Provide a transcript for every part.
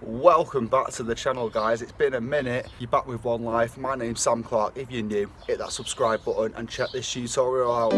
Welcome back to the channel, guys. It's been a minute. You're back with One Life. My name's Sam Clark. If you're new, hit that subscribe button and check this tutorial out.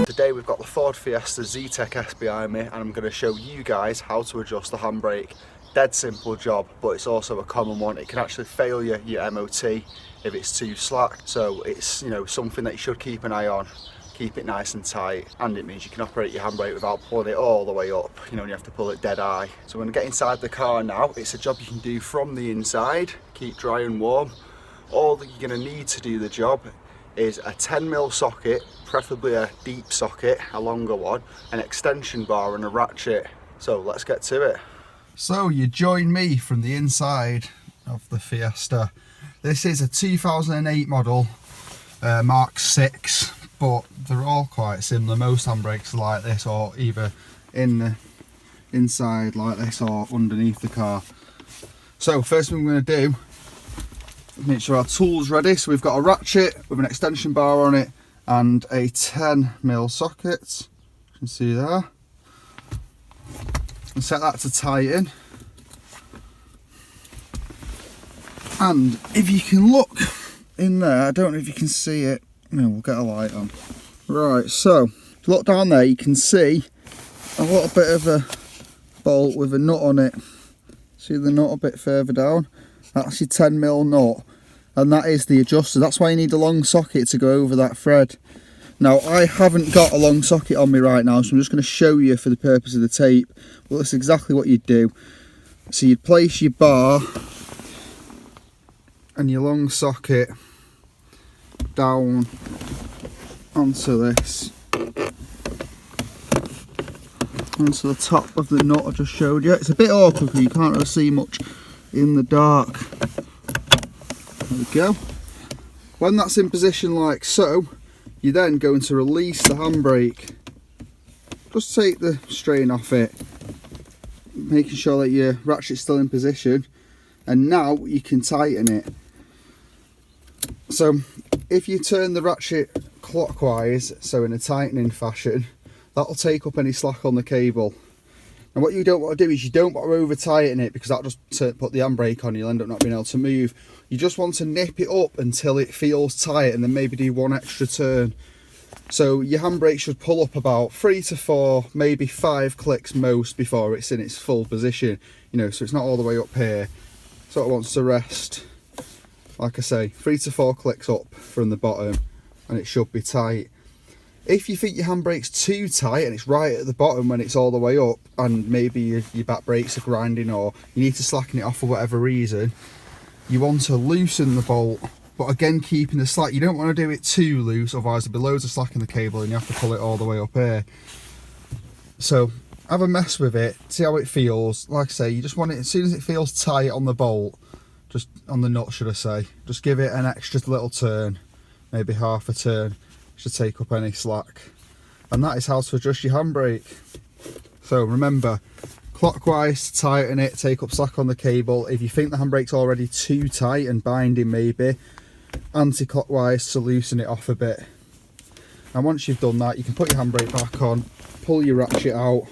Today we've got the Ford Fiesta Z-Tech S behind me, and I'm going to show you guys how to adjust the handbrake. Dead simple job, but it's also a common one. It can actually fail your MOT if it's too slack, so it's something that you should keep an eye on. Keep it nice and tight, and it means you can operate your handbrake without pulling it all the way up. You have to pull it dead eye. So we're going to get inside the car now. It's a job you can do from the inside. Keep dry and warm. All that you're going to need to do the job is a 10mm socket, preferably a deep socket, a longer one, an extension bar and a ratchet. So let's get to it. So you join me from the inside of the Fiesta. This is a 2008 model, Mk6, but they're all quite similar. Most handbrakes are like this, or either in the inside like this or underneath the car. So first thing we're going to do, make sure our tool's ready. So we've got a ratchet with an extension bar on it and a 10mm socket, you can see there, and set that to tighten. And if you can look in there, I don't know if you can see it, no, we'll get a light on. Right, so if you look down there, you can see a little bit of a bolt with a nut on it. See the nut a bit further down? That's your 10mm nut, and that is the adjuster. That's why you need a long socket to go over that thread. Now, I haven't got a long socket on me right now, so I'm just going to show you for the purpose of the tape. Well, that's exactly what you'd do. So you'd place your bar and your long socket down onto this, onto the top of the nut I just showed you. It's a bit awkward because you can't really see much in the dark. There we go. When that's in position like so, you're then going to release the handbrake. Just take the strain off it, making sure that your ratchet's still in position, and now you can tighten it. So if you turn the ratchet clockwise, so in a tightening fashion, that'll take up any slack on the cable. And what you don't want to do is you don't want to over tighten it, because that'll just put the handbrake on, you'll end up not being able to move. You just want to nip it up until it feels tight, and then maybe do one extra turn. So your handbrake should pull up about 3 to 4, maybe 5 clicks most before it's in its full position. So it's not all the way up here. So it wants to rest, like I say, 3 to 4 clicks up from the bottom, and it should be tight. If you think your handbrake's too tight and it's right at the bottom when it's all the way up, and maybe your back brakes are grinding, or you need to slacken it off for whatever reason, you want to loosen the bolt, but again keeping the slack. You don't want to do it too loose, otherwise there'll be loads of slack in the cable and you have to pull it all the way up here. So have a mess with it, see how it feels. Like I say, you just want it, as soon as it feels tight on the bolt, just on the nut should I say, just give it an extra little turn, maybe half a turn. Should take up any slack. And that is how to adjust your handbrake. So remember, clockwise to tighten it, take up slack on the cable. If you think the handbrake's already too tight and binding maybe, anti-clockwise to loosen it off a bit. And once you've done that, you can put your handbrake back on, pull your ratchet out,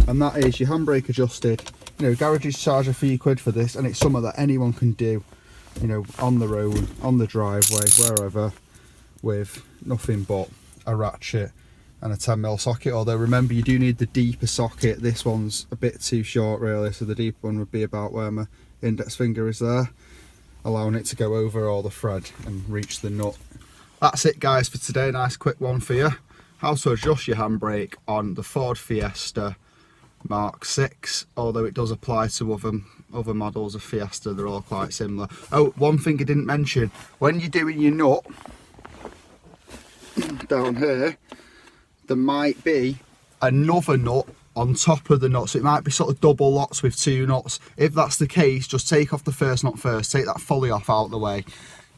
and that is your handbrake adjusted. Garages charge a few quid for this, and it's something that anyone can do, on the road, on the driveway, wherever, with nothing but a ratchet and a 10mm socket. Although remember, you do need the deeper socket. This one's a bit too short really, so the deep one would be about where my index finger is there, allowing it to go over all the thread and reach the nut. That's it guys for today. Nice quick one for you, how to adjust your handbrake on the Ford Fiesta Mk6, although it does apply to other models of Fiesta. They're all quite similar. Oh, one thing I didn't mention, when you're doing your nut down here, there might be another nut on top of the nut, so it might be sort of double lots with 2 nuts. If that's the case, just take off the first nut first, take that fully off out the way,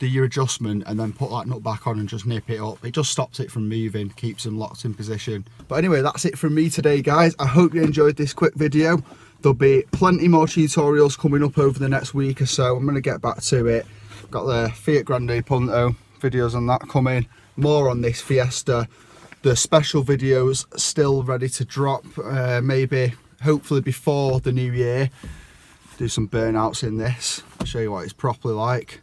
do your adjustment and then put that nut back on and just nip it up. It just stops it from moving, keeps them locked in position. But anyway, that's it from me today, guys. I hope you enjoyed this quick video. There'll be plenty more tutorials coming up over the next week or so. I'm going to get back to it. Got the Fiat Grande Punto videos on that coming. More on this Fiesta. The special videos still ready to drop, maybe hopefully before the new year. Do some burnouts in this. I'll show you what it's properly like.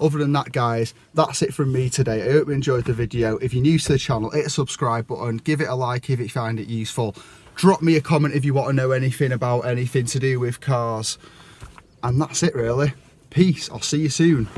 Other than that, guys, that's it from me today. I hope you enjoyed the video. If you're new to the channel, hit the subscribe button, give it a like if you find it useful. Drop me a comment if you want to know anything about anything to do with cars. And that's it really. Peace. I'll see you soon.